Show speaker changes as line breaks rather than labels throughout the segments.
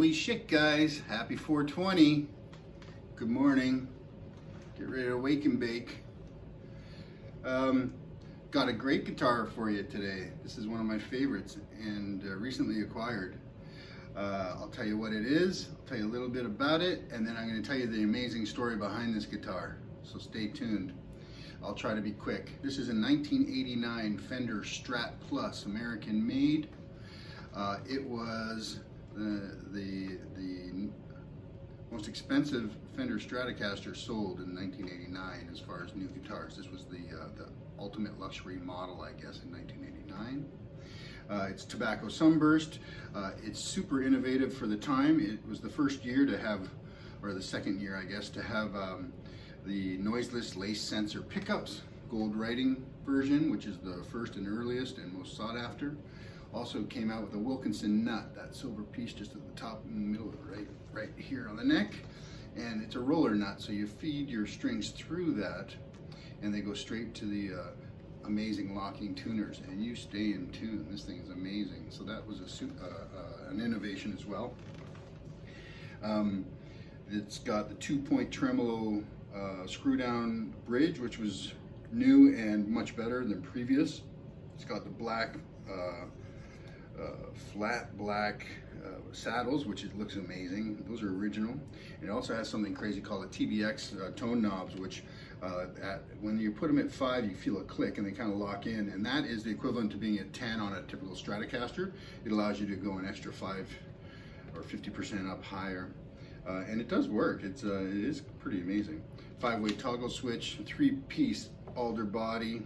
Holy shit, guys. Happy 420. Good morning. Get ready to wake and bake. Got a great guitar for you today. This is one of my favorites and recently acquired. I'll tell you what it is, I'll tell you a little bit about it, and then I'm going to tell you the amazing story behind this guitar. So stay tuned. I'll try to be quick. This is a 1989 Fender Strat Plus, American made. It was the most expensive Fender Stratocaster sold in 1989 as far as new guitars. This was the ultimate luxury model, I guess, in 1989. It's tobacco sunburst. It's super innovative for the time. It was the first year to have, or the second year, I guess, to have the noiseless lace sensor pickups, gold writing version, which is the first and earliest and most sought after. Also came out with a Wilkinson nut, that silver piece just at the top in the middle of it, right here on the neck. And it's a roller nut, so you feed your strings through that and they go straight to the amazing locking tuners, and you stay in tune. This thing is amazing. So that was an innovation as well. It's got the 2-point tremolo screw down bridge, which was new and much better than previous. It's got the black flat black saddles, which it looks amazing. Those are original. It also has something crazy called a TBX tone knobs, which when you put them at 5, you feel a click and they kind of lock in, and that is the equivalent to being at 10 on a typical Stratocaster. It allows you to go an extra 5 or 50% up higher, and it does work. It is pretty amazing. 5-way toggle switch, 3-piece alder body,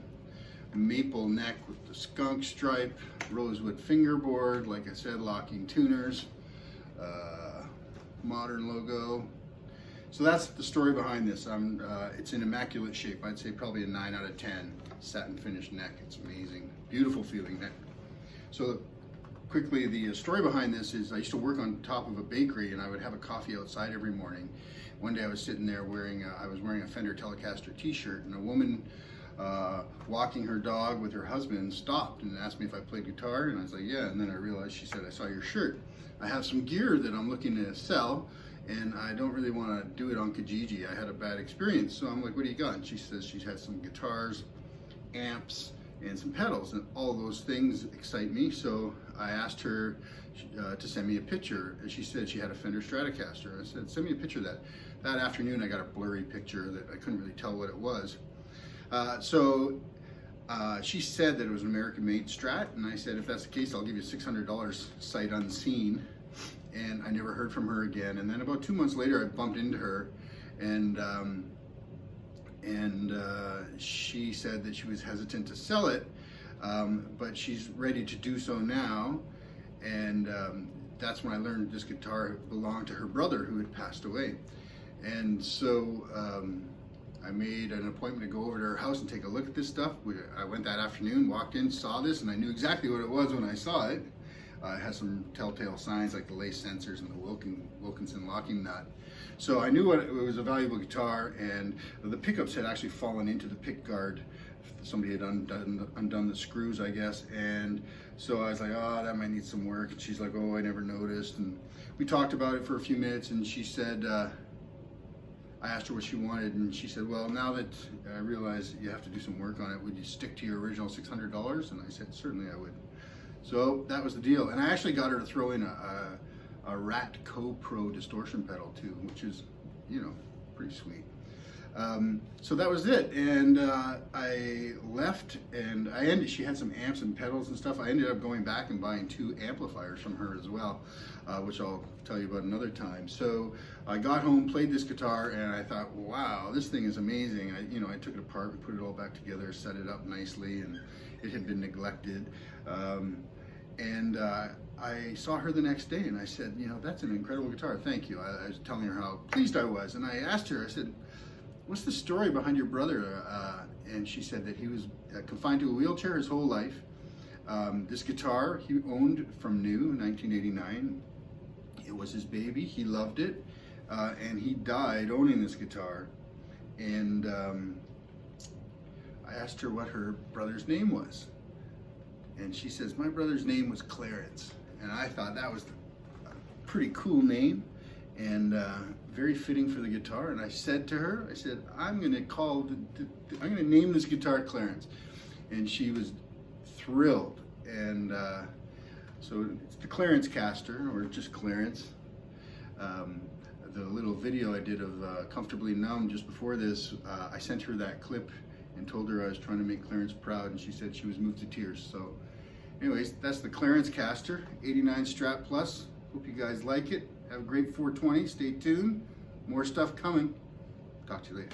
maple neck with the skunk stripe, rosewood fingerboard, like I said, locking tuners, modern logo. So that's the story behind this. It's in immaculate shape. I'd say probably a 9 out of 10. Satin finished neck. It's amazing. Beautiful feeling neck. So quickly, the story behind this is I used to work on top of a bakery and I would have a coffee outside every morning. One day I was sitting there wearing a Fender Telecaster t-shirt, and a woman walking her dog with her husband stopped and asked me if I played guitar, and I was like, yeah. And then I realized, she said, I saw your shirt. I have some gear that I'm looking to sell, and I don't really want to do it on Kijiji. I had a bad experience. So I'm like, what do you got? And she says she has some guitars, amps, and some pedals, and all those things excite me. So I asked her to send me a picture, and she said she had a Fender Stratocaster. I said, send me a picture of that. That afternoon I got a blurry picture that I couldn't really tell what it was. She said that it was an American-made Strat, and I said, if that's the case, I'll give you $600 sight unseen. And I never heard from her again. And then about 2 months later, I bumped into her, and she said that she was hesitant to sell it, but she's ready to do so now. And that's when I learned this guitar belonged to her brother, who had passed away. And so I made an appointment to go over to her house and take a look at this stuff. I went that afternoon, walked in, saw this, and I knew exactly what it was when I saw it. It has some telltale signs like the lace sensors and the Wilkinson locking nut. So I knew it was a valuable guitar, and the pickups had actually fallen into the pick guard. Somebody had undone the screws, I guess, and so I was like, oh, that might need some work. And she's like, oh, I never noticed. And we talked about it for a few minutes, and she said, I asked her what she wanted, and she said, well, now that I realize you have to do some work on it, would you stick to your original $600? And I said, certainly I would. So that was the deal. And I actually got her to throw in a Rat Co-Pro distortion pedal too, which is, you know, pretty sweet. So that was it. And I left, and she had some amps and pedals and stuff. I ended up going back and buying 2 amplifiers from her as well, which I'll tell you about another time. So I got home, played this guitar, and I thought, wow, this thing is amazing. I took it apart and put it all back together, set it up nicely, and it had been neglected. I saw her the next day, and I said, that's an incredible guitar, thank you. I was telling her how pleased I was, and I asked her, I said, what's the story behind your brother? And she said that he was confined to a wheelchair his whole life. This guitar he owned from new in 1989. It was his baby, he loved it, and he died owning this guitar. And I asked her what her brother's name was. And she says, my brother's name was Clarence. And I thought that was pretty cool name, and very fitting for the guitar. And I said to her, I said, I'm going to name this guitar Clarence. And she was thrilled. And so it's the Clarence Caster, or just Clarence. The little video I did of Comfortably Numb just before this, I sent her that clip and told her I was trying to make Clarence proud, and she said she was moved to tears. So anyways, that's the Clarence Caster, 89 Strat Plus. Hope you guys like it. Have a great 420. Stay tuned. More stuff coming. Talk to you later.